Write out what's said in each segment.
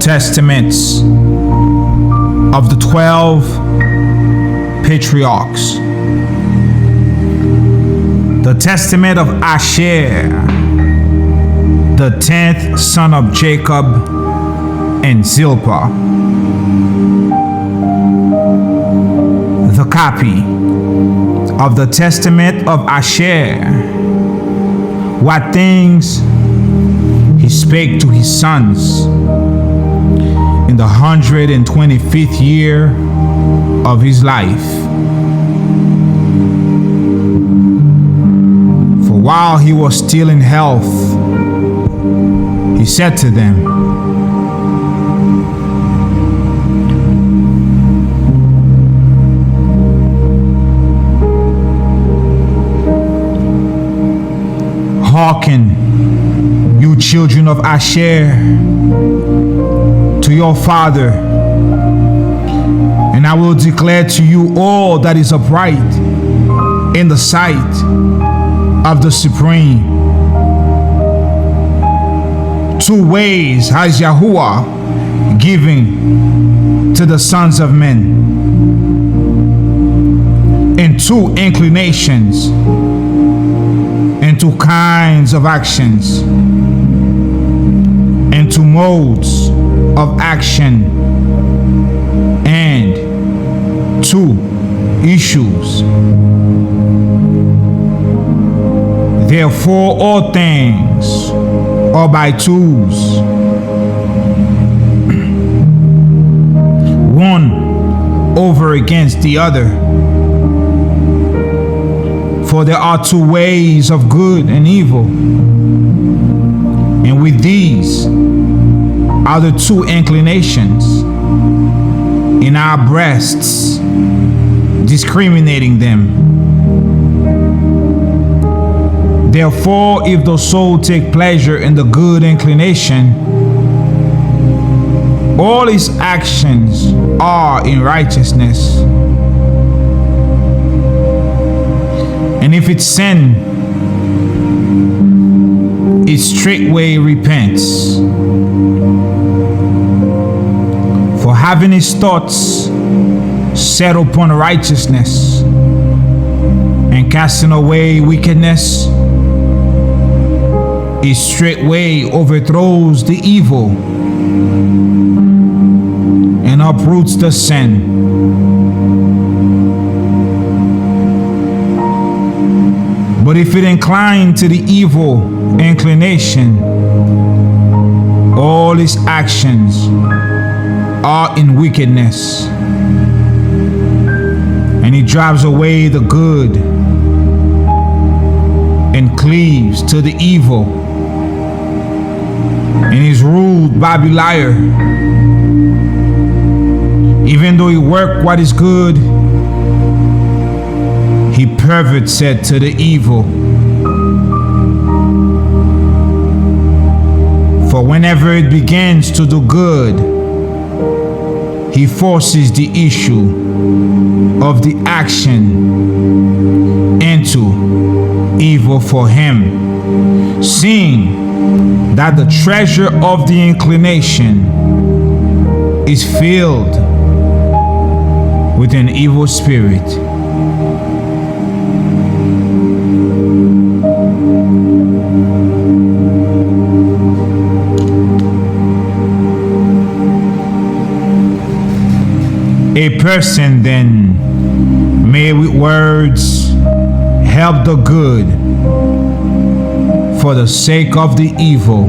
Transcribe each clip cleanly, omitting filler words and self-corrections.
Testaments of the 12 Patriarchs. The Testament of Asher, the 10th son of Jacob and Zilpah. The copy of the Testament of Asher, what things he spake to his sons in the 125th year of his life. For while he was still in health, he said to them, hearken, you children of Asher, to your father, and I will declare to you all that is upright in the sight of the Supreme. 2 ways has Yahuwah given to the sons of men, and 2 inclinations, and 2 kinds of actions, and 2 modes of action, and 2 issues. Therefore all things are by twos, one over against the other. For there are 2 ways of good and evil, and with these are the 2 inclinations in our breasts, discriminating them. Therefore, if the soul take pleasure in the good inclination, all his actions are in righteousness. And if it sin, it straightway repents. For having his thoughts set upon righteousness and casting away wickedness, it straightway overthrows the evil and uproots the sin. But if it incline to the evil inclination, all his actions are in wickedness, and he drives away the good and cleaves to the evil, and is ruled by Beliar. Even though he work what is good, he perverts it to the evil. For whenever it begins to do good, he forces the issue of the action into evil for him, seeing that the treasure of the inclination is filled with an evil spirit. A person then may with words help the good for the sake of the evil,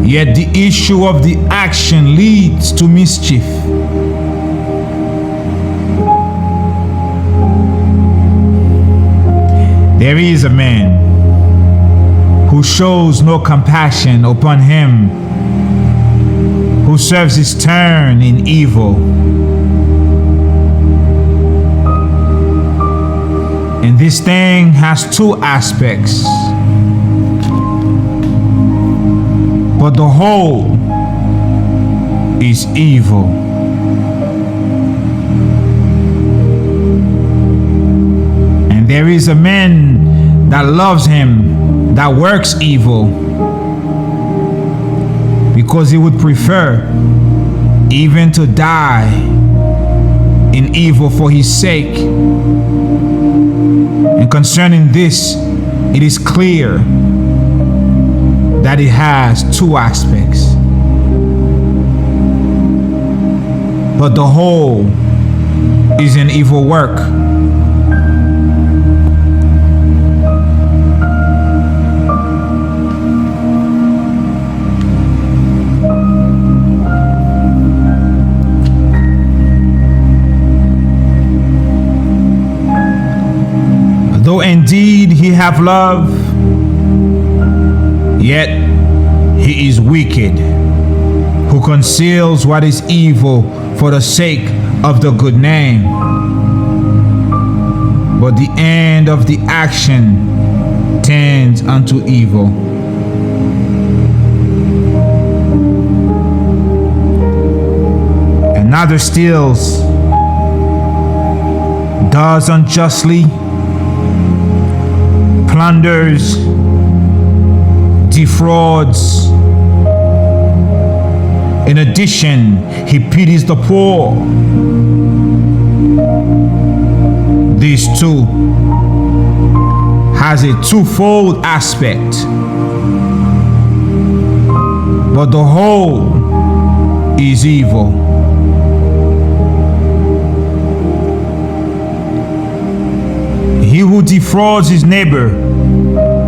yet the issue of the action leads to mischief. There is a man who shows no compassion upon him who serves his turn in evil. And this thing has 2 aspects, but the whole is evil. And there is a man that loves him that works evil, because he would prefer even to die in evil for his sake. And concerning this, it is clear that it has two aspects. But the whole is an evil work. Though indeed he have love, yet he is wicked, who conceals what is evil for the sake of the good name. But the end of the action tends unto evil. Another steals, does unjustly, plunders, defrauds. In addition, he pities the poor. These two has a twofold aspect, but the whole is evil. He who defrauds his neighbor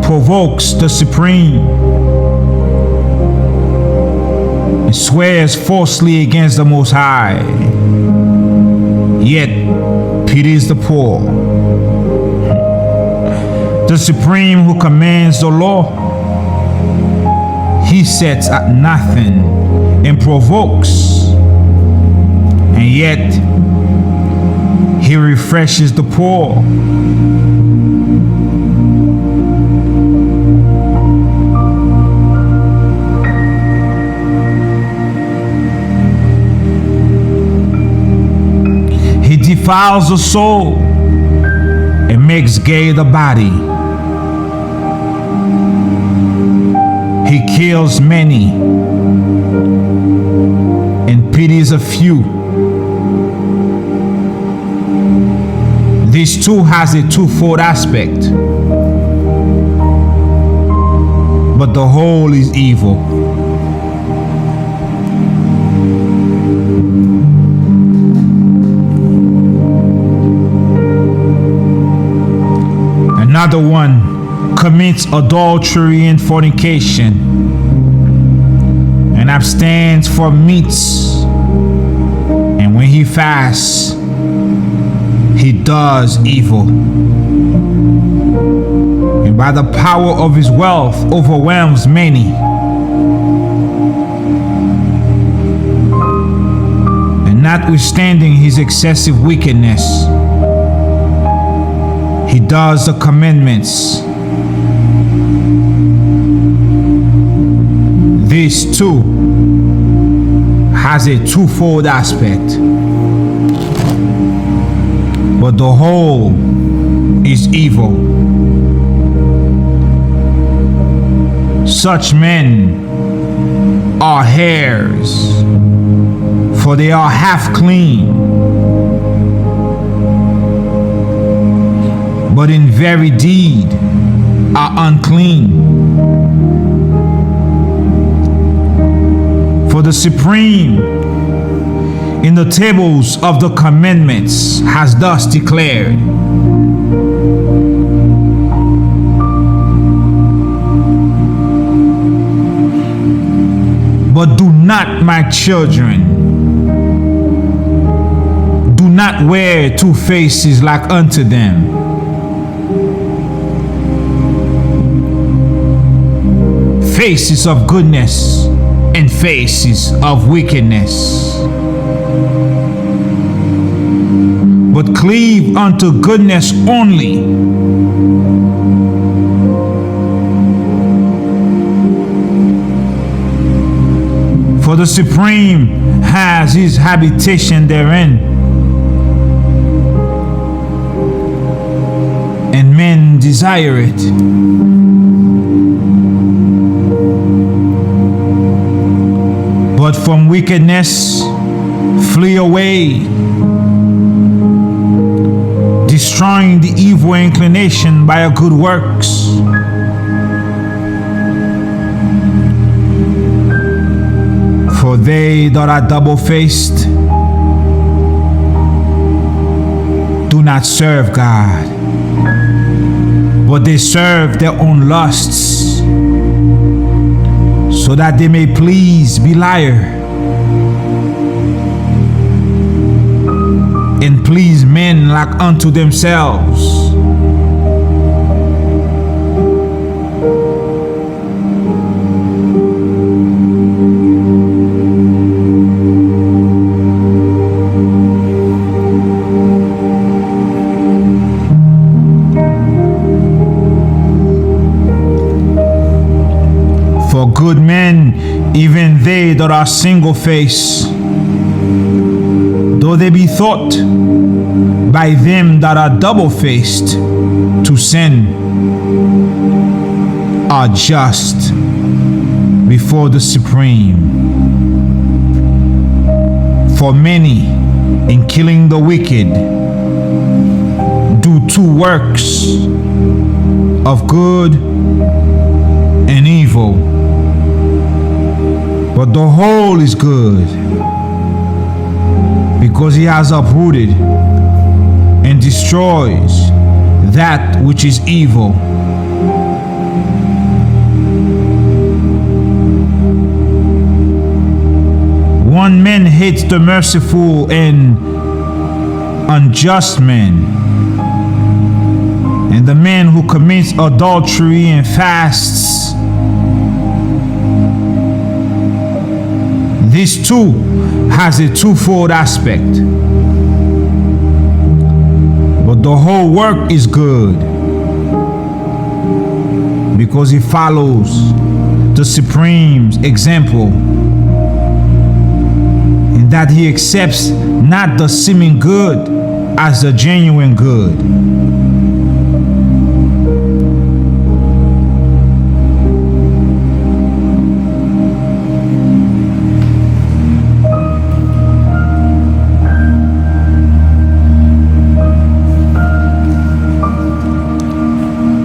provokes the Supreme and swears falsely against the Most High, yet pities the poor. The Supreme who commands the law, he sets at nothing and provokes, and yet he refreshes the poor. He defiles the soul and makes gay the body. He kills many and pities a few. This too has a twofold aspect, but the whole is evil. Another one commits adultery and fornication and abstains from meats, and when he fasts, he does evil, and by the power of his wealth overwhelms many. And notwithstanding his excessive wickedness, he does the commandments. This too has a twofold aspect, but the whole is evil. Such men are hares, for they are half clean, but in very deed are unclean. For the Supreme in the tables of the commandments has thus declared, but do not, my children, do not wear two faces like unto them. Faces of goodness and faces of wickedness. But cleave unto goodness only. For the Supreme has his habitation therein, and men desire it. But from wickedness flee away, destroying the evil inclination by a good works. For they that are double-faced do not serve God, but they serve their own lusts, so that they may please Beliar and please men like unto themselves. For good men, even they that are single-faced, though they be thought by them that are double-faced to sin, are just before the Supreme. For many, in killing the wicked, do two works of good and evil. But the whole is good, because he has uprooted and destroys that which is evil. One man hates the merciful and unjust man, and the man who commits adultery and fasts. This too has a twofold aspect, but the whole work is good, because it follows the Supreme's example, in that he accepts not the seeming good as the genuine good.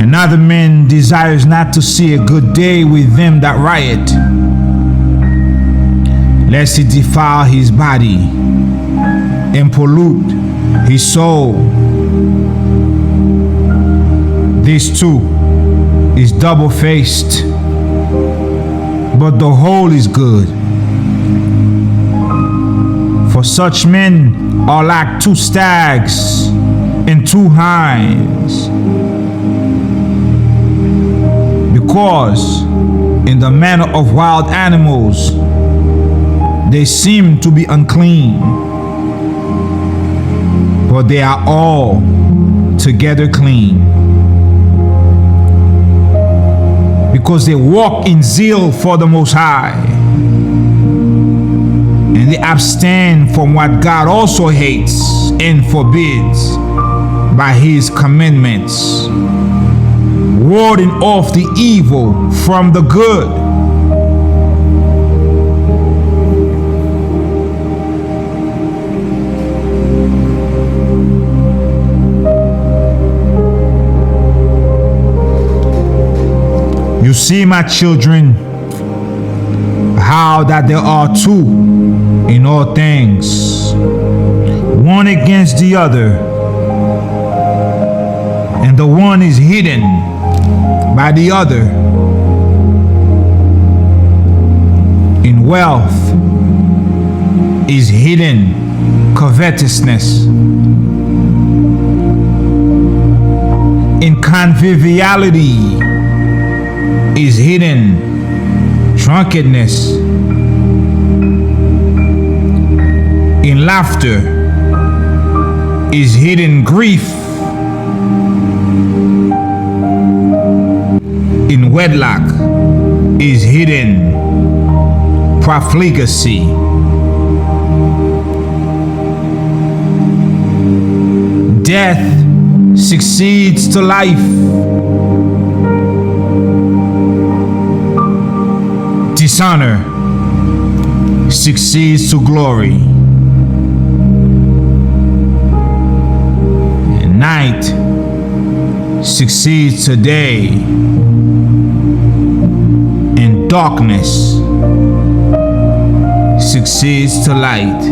Another man desires not to see a good day with them that riot, lest he defile his body and pollute his soul. This too is double-faced, but the whole is good. For such men are like two stags and two hinds, because in the manner of wild animals they seem to be unclean, but they are all together clean, because they walk in zeal for the Most High, and they abstain from what God also hates and forbids by his commandments, warding off the evil from the good. You see, my children, how that there are two in all things, one against the other, and the one is hidden by the other. In wealth is hidden covetousness. In conviviality is hidden drunkenness. In laughter is hidden grief. In wedlock is hidden profligacy. Death succeeds to life. Dishonor succeeds to glory, and night succeeds to day, and darkness succeeds to light.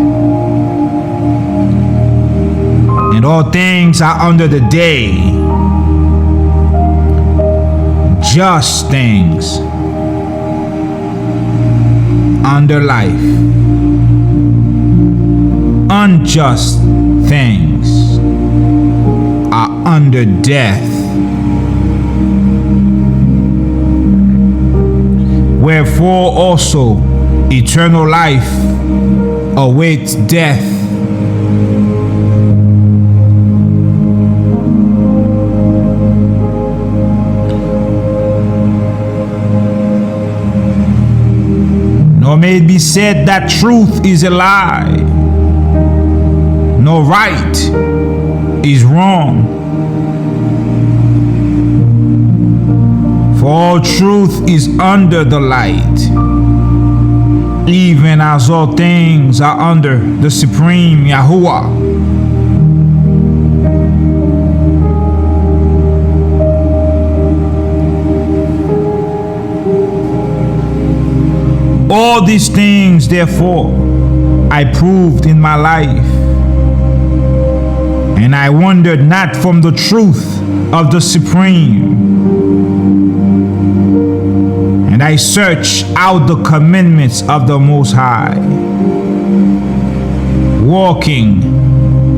And all things are under the day, just things under life, unjust things are under death. Wherefore also eternal life awaits death. Nor may it be said that truth is a lie, nor right is wrong. For all truth is under the light, even as all things are under the supreme Yahuwah. All these things, therefore, I proved in my life, and I wandered not from the truth of the Supreme, and I searched out the commandments of the Most High, walking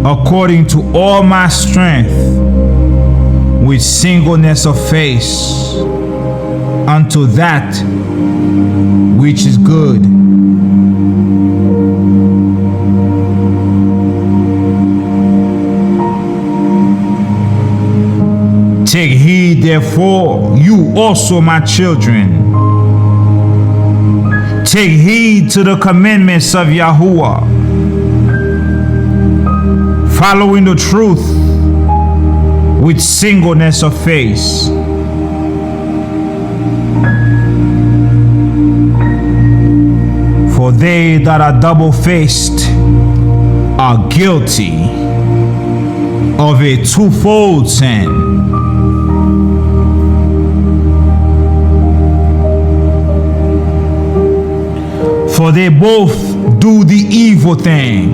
according to all my strength with singleness of face unto that which is good. Take heed, therefore, you also, my children. Take heed to the commandments of Yahuwah, following the truth with singleness of face. For they that are double-faced are guilty of a twofold sin. For they both do the evil thing,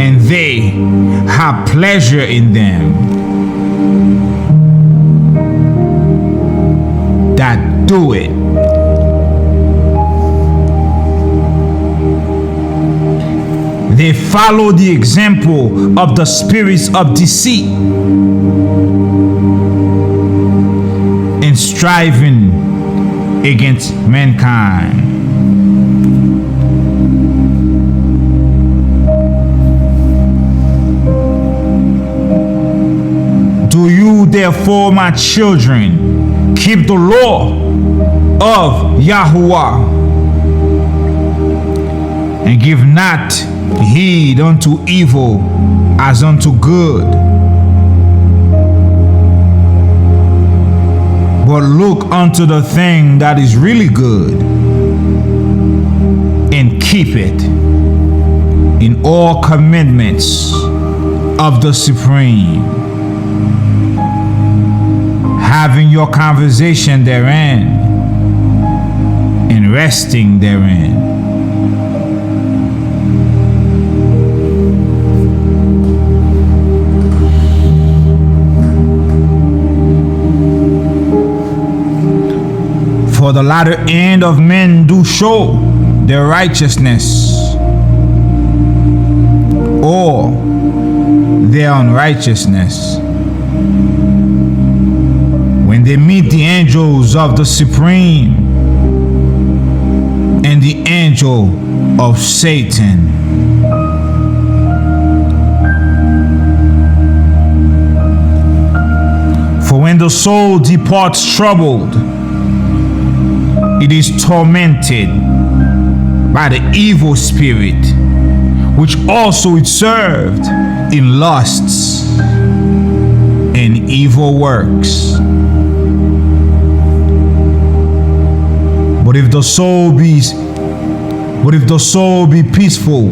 and they have pleasure in them that do it. They follow the example of the spirits of deceit in striving against mankind. Do you therefore, my children, keep the law of Yahuwah, and give not heed unto evil as unto good, but look unto the thing that is really good, and keep it in all commandments of the Supreme, having your conversation therein, and resting therein. For the latter end of men do show their righteousness or their unrighteousness when they meet the angels of the Supreme and the angel of Satan. For when the soul departs troubled, it is tormented by the evil spirit, which also it served in lusts and evil works. But if the soul be peaceful,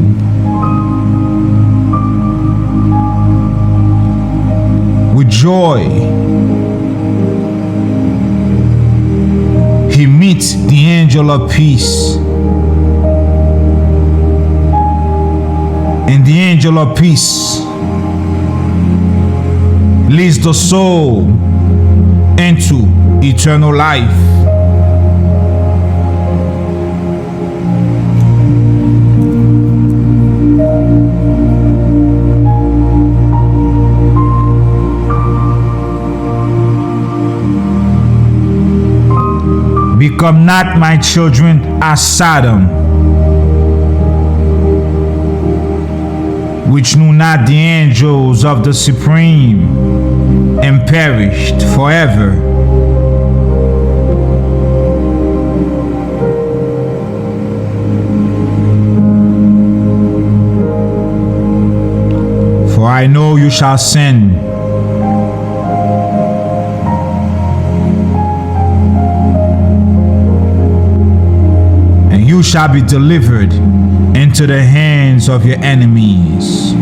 with joy, he meets the angel of peace. And the angel of peace leads the soul into eternal life. Become not my children as Sodom, which knew not the angels of the Supreme, and perished forever. For I know you shall sin, and you shall be delivered into the hands of your enemies.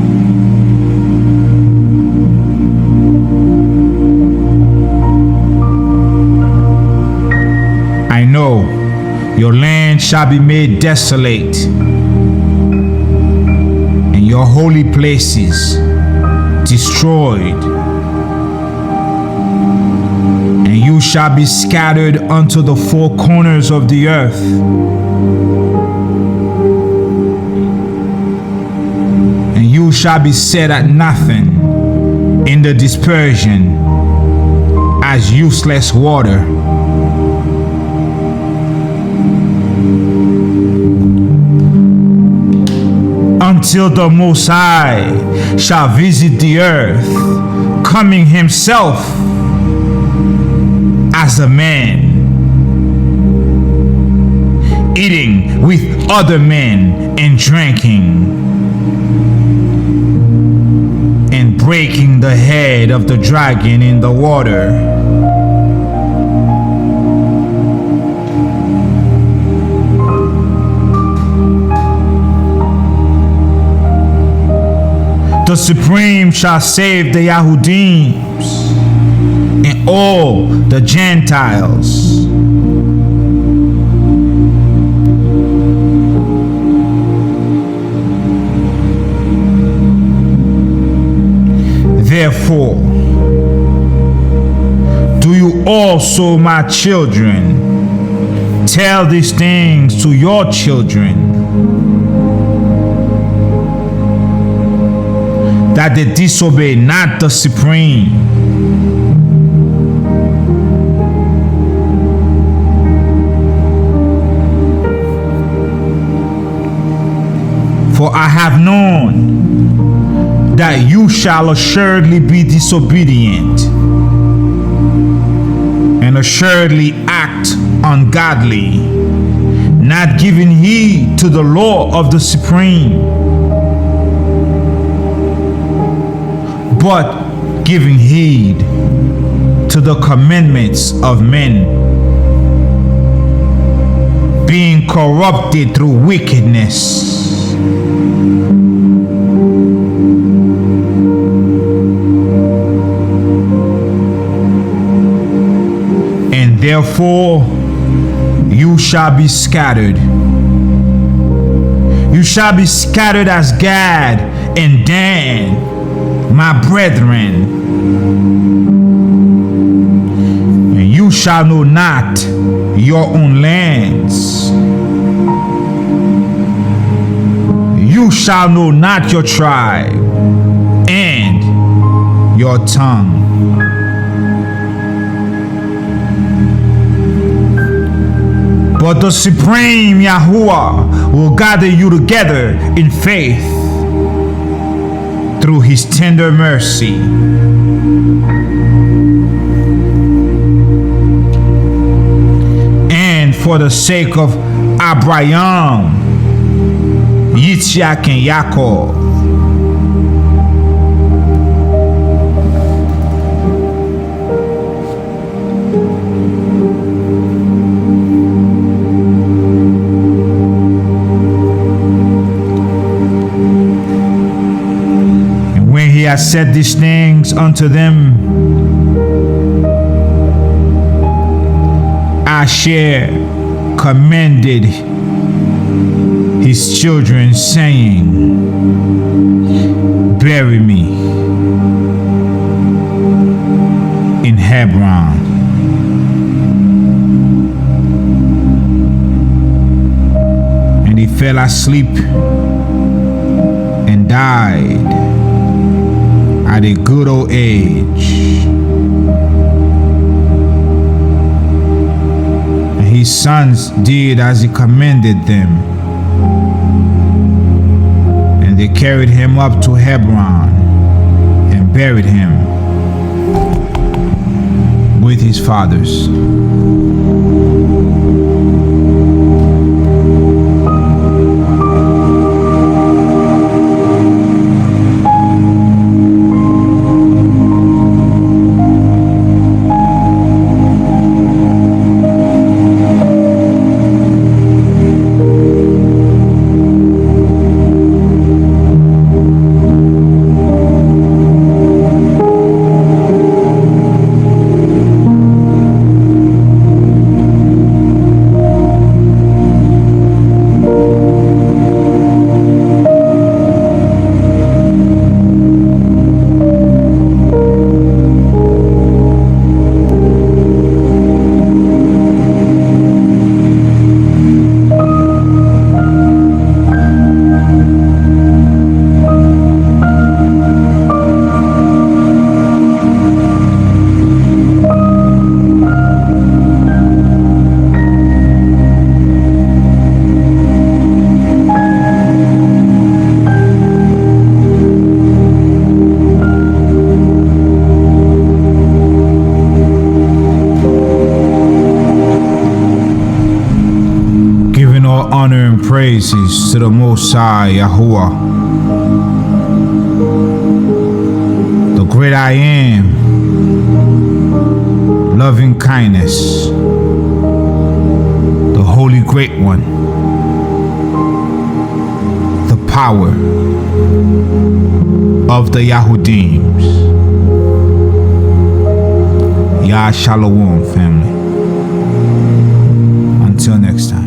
I know your land shall be made desolate, and your holy places destroyed, and you shall be scattered unto the four corners of the earth. You shall be set at nothing in the dispersion as useless water. Until the Most High shall visit the earth, coming himself as a man, eating with other men and drinking, breaking the head of the dragon in the water. The Supreme shall save the Yahudims and all the Gentiles. Therefore, do you also, my children, tell these things to your children, that they disobey not the Supreme. For I have known that you shall assuredly be disobedient, and assuredly act ungodly, not giving heed to the law of the Supreme, but giving heed to the commandments of men, being corrupted through wickedness. Therefore, you shall be scattered. You shall be scattered as Gad and Dan, my brethren. And you shall know not your own lands. You shall know not your tribe and your tongue. But the Supreme Yahuwah will gather you together in faith through his tender mercy. And for the sake of Abraham, Yitzhak, and Yaakov, has said these things unto them, Asher commanded his children, saying, bury me in Hebron. And he fell asleep and died at a good old age. And his sons did as he commanded them, and they carried him up to Hebron and buried him with his fathers. Honor and praises to the Most High Yahuwah, the great I am, loving kindness, the Holy Great One, the power of the Yahudims. Yah Shalom, family. Until next time.